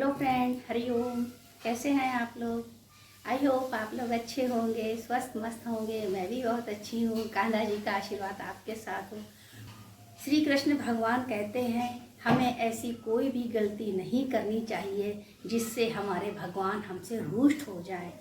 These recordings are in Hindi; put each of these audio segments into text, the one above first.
Hello friend, Hariom. कैसे हैं आप लोग? आई होप आप लोग अच्छे होंगे, स्वस्थ मस्त होंगे। मैं भी बहुत अच्छी हूँ। कान्हा जी का आशीर्वाद आपके साथ हो। श्री कृष्ण भगवान कहते हैं हमें ऐसी कोई भी गलती नहीं करनी चाहिए जिससे हमारे भगवान हमसे रुष्ट हो जाए।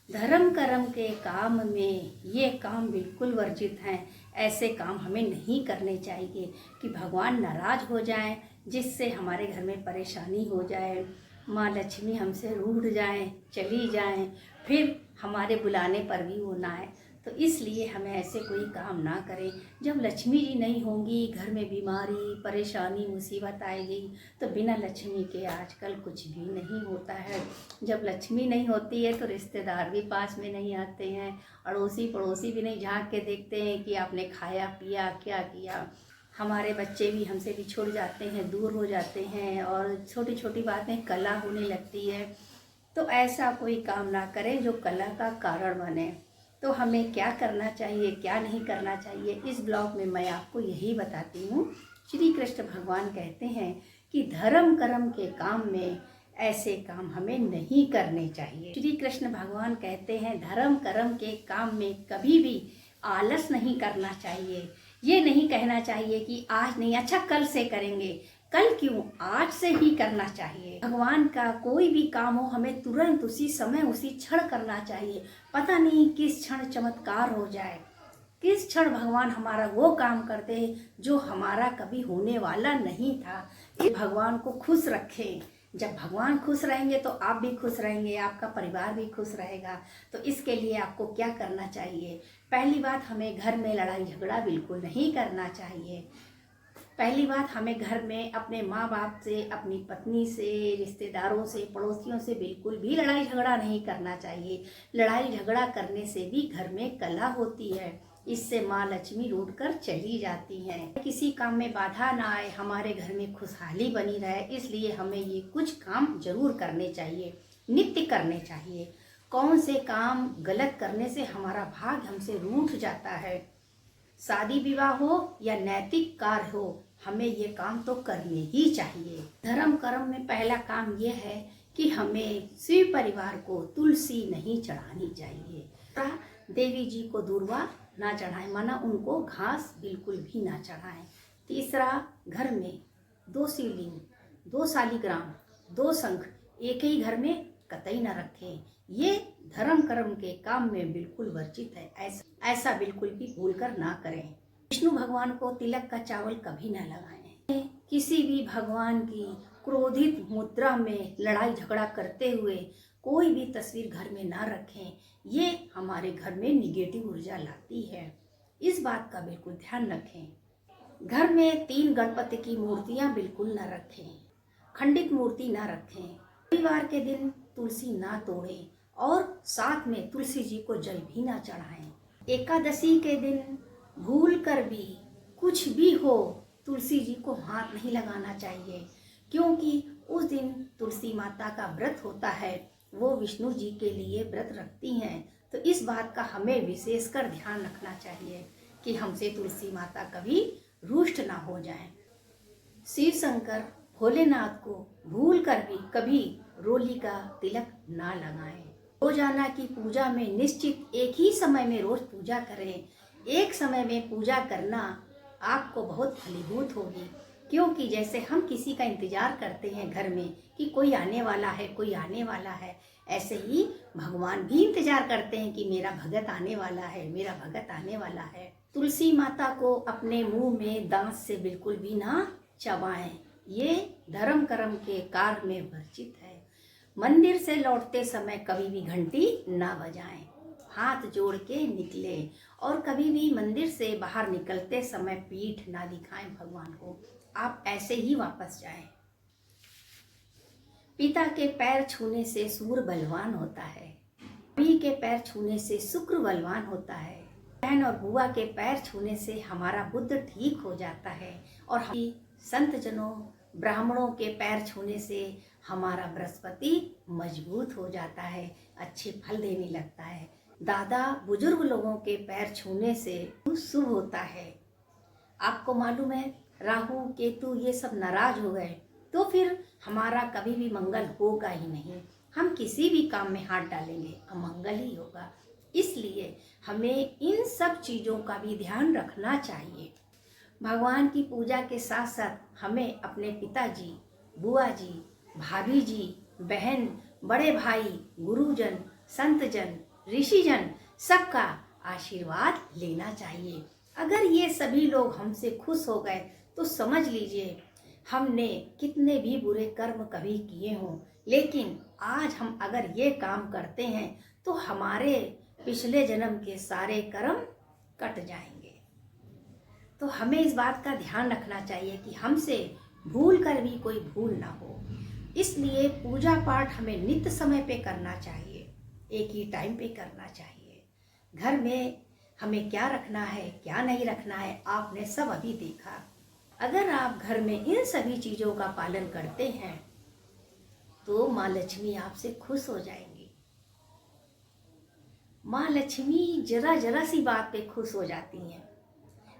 धर्म कर्म के काम में ये काम बिल्कुल वर्जित हैं। ऐसे काम हमें नहीं करने चाहिए कि भगवान नाराज हो जाएं, जिससे हमारे घर में परेशानी हो जाए, माँ लक्ष्मी हमसे रूठ जाएं, चली जाएं, फिर हमारे बुलाने पर भी वो ना आए। तो इसलिए हमें ऐसे कोई काम ना करें। जब लक्ष्मी जी नहीं होंगी, घर में बीमारी परेशानी मुसीबत आएगी, तो बिना लक्ष्मी के आजकल कुछ भी नहीं होता है। जब लक्ष्मी नहीं होती है तो रिश्तेदार भी पास में नहीं आते हैं, अड़ोसी पड़ोसी भी नहीं झांक के देखते हैं कि आपने खाया पिया क्या किया। हमारे बच्चे भी हमसे बिछुड़ जाते हैं, दूर हो जाते हैं, और छोटी छोटी बातें कलह होने लगती है। तो ऐसा कोई काम ना करें जो कलह का कारण बने। तो हमें क्या करना चाहिए, क्या नहीं करना चाहिए, इस ब्लॉग में मैं आपको यही बताती हूँ। श्री कृष्ण भगवान कहते हैं कि धर्म कर्म के काम में ऐसे काम हमें नहीं करने चाहिए। श्री कृष्ण भगवान कहते हैं धर्म कर्म के काम में कभी भी आलस नहीं करना चाहिए। ये नहीं कहना चाहिए कि आज नहीं, अच्छा कल से करेंगे। कल क्यों, आज से ही करना चाहिए। भगवान का कोई भी काम हो हमें तुरंत उसी समय उसी क्षण करना चाहिए। पता नहीं किस क्षण चमत्कार हो जाए, किस क्षण भगवान हमारा वो काम करते हैं जो हमारा कभी होने वाला नहीं था। ये भगवान को खुश रखें। जब भगवान खुश रहेंगे तो आप भी खुश रहेंगे, आपका परिवार भी खुश रहेगा। तो इसके लिए आपको क्या करना चाहिए? पहली बात, हमें घर में लड़ाई झगड़ा बिल्कुल नहीं करना चाहिए। पहली बात, हमें घर में अपने माँ बाप से, अपनी पत्नी से, रिश्तेदारों से, पड़ोसियों से बिल्कुल भी लड़ाई झगड़ा नहीं करना चाहिए। लड़ाई झगड़ा करने से भी घर में कलह होती है, इससे माँ लक्ष्मी रूठ कर चली जाती हैं। किसी काम में बाधा ना आए, हमारे घर में खुशहाली बनी रहे, इसलिए हमें ये कुछ काम जरूर करने चाहिए, नित्य करने चाहिए। कौन से काम गलत करने से हमारा भाग्य हमसे रूठ जाता है। शादी विवाह हो या नैतिक कार्य हो, हमें ये काम तो करने ही चाहिए। धर्म कर्म में पहला काम ये है कि हमें शिव परिवार को तुलसी नहीं चढ़ानी चाहिए। देवी जी को दूर्वा ना चढ़ाएं, माना उनको घास बिल्कुल भी ना चढ़ाएं। तीसरा, घर में 2 शिवलिंग, 2 शालिग्राम, 2 शंख एक ही घर में कतई न रखें। ये धर्म कर्म के काम में बिल्कुल वर्जित है। ऐसा बिल्कुल भी भूलकर ना करें। विष्णु भगवान को तिलक का चावल कभी न लगाएं। किसी भी भगवान की क्रोधित मुद्रा में लड़ाई झगड़ा करते हुए कोई भी तस्वीर घर में ना रखें। ये हमारे घर में निगेटिव ऊर्जा लाती है, इस बात का बिल्कुल ध्यान रखें। घर में 3 गणपति की मूर्तियां बिल्कुल न रखें, खंडित मूर्ति ना रखें। रविवार के दिन तुलसी ना तोड़ें, और साथ में तुलसी जी को जल भी ना चढ़ाएं। एकादशी के दिन भूल कर भी कुछ भी हो, तुलसी जी को हाथ नहीं लगाना चाहिए, क्योंकि उस दिन तुलसी माता का व्रत होता है। वो विष्णु जी के लिए व्रत रखती हैं। तो इस बात का हमें विशेषकर ध्यान रखना चाहिए कि हमसे तुलसी माता कभी रुष्ट ना हो जाए। शिव शंकर भोलेनाथ को भूल कर भी कभी रोली का तिलक ना लगाएं। रोजाना की पूजा में निश्चित एक ही समय में रोज पूजा करें। एक समय में पूजा करना आपको बहुत फलीभूत होगी, क्योंकि जैसे हम किसी का इंतजार करते हैं घर में कि कोई आने वाला है, कोई आने वाला है, ऐसे ही भगवान भी इंतजार करते हैं कि मेरा भगत आने वाला है, मेरा भगत आने वाला है। तुलसी माता को अपने मुंह में दांत से बिल्कुल भी ना चबाएं। ये धर्म कर्म के कार्य में वर्जित है। मंदिर से लौटते समय कभी भी घंटी ना बजाएं, हाथ जोड़ के निकले, और कभी भी मंदिर से बाहर निकलते समय पीठ ना दिखाएं भगवान को, आप ऐसे ही वापस जाएं। पिता के पैर छूने से सूर्य बलवान होता है, भाई के पैर छूने से शुक्र बलवान होता है, बहन और बुआ के पैर छूने से हमारा बुध ठीक हो जाता है, और हम संत जनों ब्राह्मणों के पैर छूने से हमारा बृहस्पति मजबूत हो जाता है, अच्छे फल देने लगता है। दादा बुजुर्ग लोगों के पैर छूने से शुभ होता है। आपको मालूम है, राहु केतु ये सब नाराज हो गए तो फिर हमारा कभी भी मंगल होगा ही नहीं। हम किसी भी काम में हाथ डालेंगे अमंगल ही होगा। इसलिए हमें इन सब चीज़ों का भी ध्यान रखना चाहिए। भगवान की पूजा के साथ साथ हमें अपने पिताजी, बुआ जी, भाभी जी, बहन, बड़े भाई, गुरुजन, संतजन, ऋषिजन सबका आशीर्वाद लेना चाहिए। अगर ये सभी लोग हमसे खुश हो गए तो समझ लीजिए हमने कितने भी बुरे कर्म कभी किए हों, लेकिन आज हम अगर ये काम करते हैं तो हमारे पिछले जन्म के सारे कर्म कट जाएंगे। तो हमें इस बात का ध्यान रखना चाहिए कि हमसे भूल कर भी कोई भूल ना हो। इसलिए पूजा पाठ हमें नित्य समय पे करना चाहिए, एक ही टाइम पे करना चाहिए। घर में हमें क्या रखना है क्या नहीं रखना है आपने सब अभी देखा। अगर आप घर में इन सभी चीज़ों का पालन करते हैं तो माँ लक्ष्मी आपसे खुश हो जाएंगी। माँ लक्ष्मी जरा जरा सी बात पे खुश हो जाती हैं।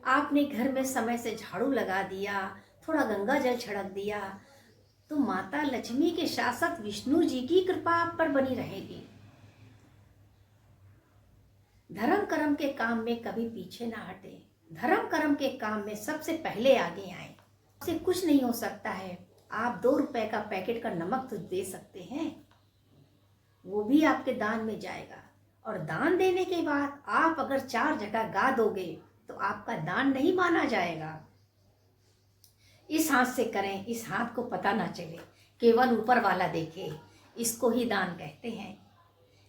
आपने घर में समय से झाड़ू लगा दिया, थोड़ा गंगा जल छिड़क दिया, तो माता लक्ष्मी के साथ साथ विष्णु जी की कृपा आप पर बनी रहेगी। धर्म कर्म के काम में कभी पीछे ना हटे, धर्म कर्म के काम में सबसे पहले आगे आए। आपसे कुछ नहीं हो सकता है, आप 2 रुपए का पैकेट का नमक तो दे सकते हैं, वो भी आपके दान में जाएगा। और दान देने के बाद आप अगर 4 जगह गा दोगे तो आपका दान नहीं माना जाएगा। इस हाथ से करें, इस हाथ को पता ना चले, केवल ऊपर वाला देखे, इसको ही दान कहते हैं।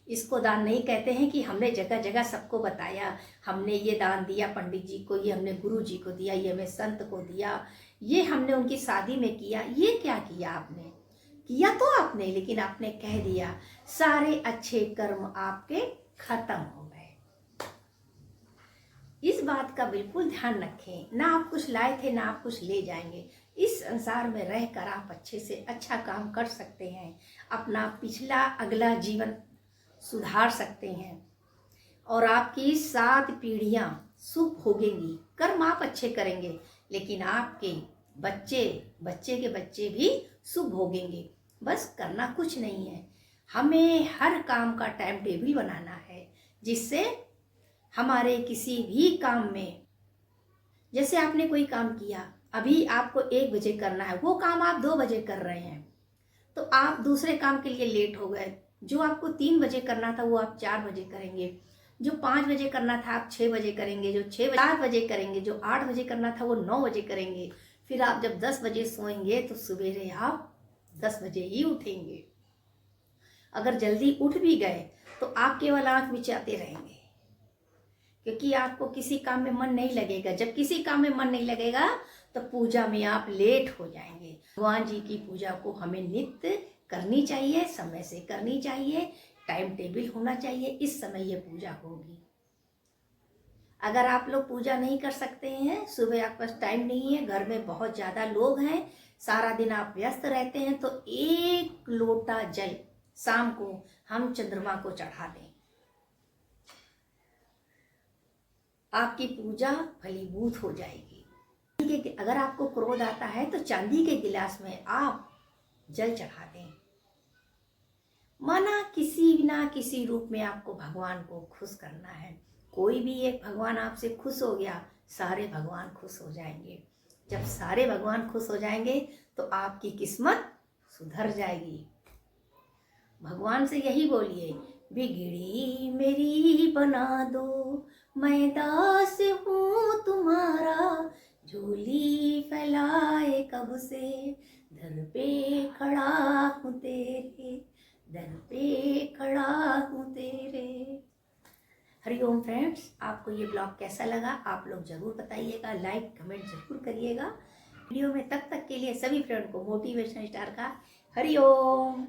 इसको दान नहीं कहते हैं कि हमने जगह जगह सबको बताया, हमने ये दान दिया पंडित जी को, ये हमने गुरु जी को दिया, ये हमें संत को दिया, ये हमने उनकी शादी में किया। ये क्या किया आपने? किया तो आपने, लेकिन आपने कह दिया। सारे अच्छे कर्म आपके खत्म हो गए। इस बात का बिल्कुल ध्यान रखें। ना आप कुछ लाए थे ना आप कुछ ले जाएंगे। इस संसार में रहकर आप अच्छे से अच्छा काम कर सकते हैं, अपना पिछला अगला जीवन सुधार सकते हैं और आपकी 7 पीढ़ियां शुभ भोगेंगी। कर्म आप अच्छे करेंगे लेकिन आपके बच्चे, बच्चे के बच्चे भी शुभ भोगेंगे। बस करना कुछ नहीं है, हमें हर काम का टाइम टेबल बनाना है, जिससे हमारे किसी भी काम में, जैसे आपने कोई काम किया, अभी आपको 1 बजे करना है, वो काम आप 2 बजे कर रहे हैं तो आप दूसरे काम के लिए लेट हो गए। जो आपको 3 बजे करना था वो आप 4 बजे करेंगे, जो 5 बजे करना था आप 6 बजे करेंगे, जो 7 बजे करेंगे, जो 8 बजे करना था वो 9 बजे करेंगे। फिर आप जब 10 बजे सोएंगे तो सवेरे आप 10 बजे ही उठेंगे। अगर जल्दी उठ भी गए तो आप केवल आंख मिचाते रहेंगे, क्योंकि आपको किसी काम में मन नहीं लगेगा। जब किसी काम में मन नहीं लगेगा तो पूजा में आप लेट हो जाएंगे। भगवान जी की पूजा को हमें नित्य करनी चाहिए, समय से करनी चाहिए, टाइम टेबल होना चाहिए, इस समय ये पूजा होगी। अगर आप लोग पूजा नहीं कर सकते हैं, सुबह आपके पास टाइम नहीं है, घर में बहुत ज़्यादा लोग हैं, सारा दिन आप व्यस्त रहते हैं, तो 1 लोटा जल शाम को हम चंद्रमा को चढ़ा दें, आपकी पूजा फलीभूत हो जाएगी। अगर आपको क्रोध आता है तो चांदी के गिलास में आप जल चढ़ा दें। माना किसी ना किसी रूप में आपको भगवान को खुश करना है। कोई भी एक भगवान आपसे खुश हो गया, सारे भगवान खुश हो जाएंगे। जब सारे भगवान खुश हो जाएंगे तो आपकी किस्मत सुधर जाएगी। भगवान से यही बोलिए, बिगड़ी मेरी बना दो, मैं दास हूँ तुम्हारा, झोली फैलाए कब से, दर पे खड़ा हूँ तेरे, दर पे खड़ा हूँ तेरे। हरिओम फ्रेंड्स, आपको ये ब्लॉग कैसा लगा आप लोग ज़रूर बताइएगा, लाइक कमेंट ज़रूर करिएगा वीडियो में। तब तक के लिए सभी फ्रेंड को मोटिवेशन स्टार का हरिओम।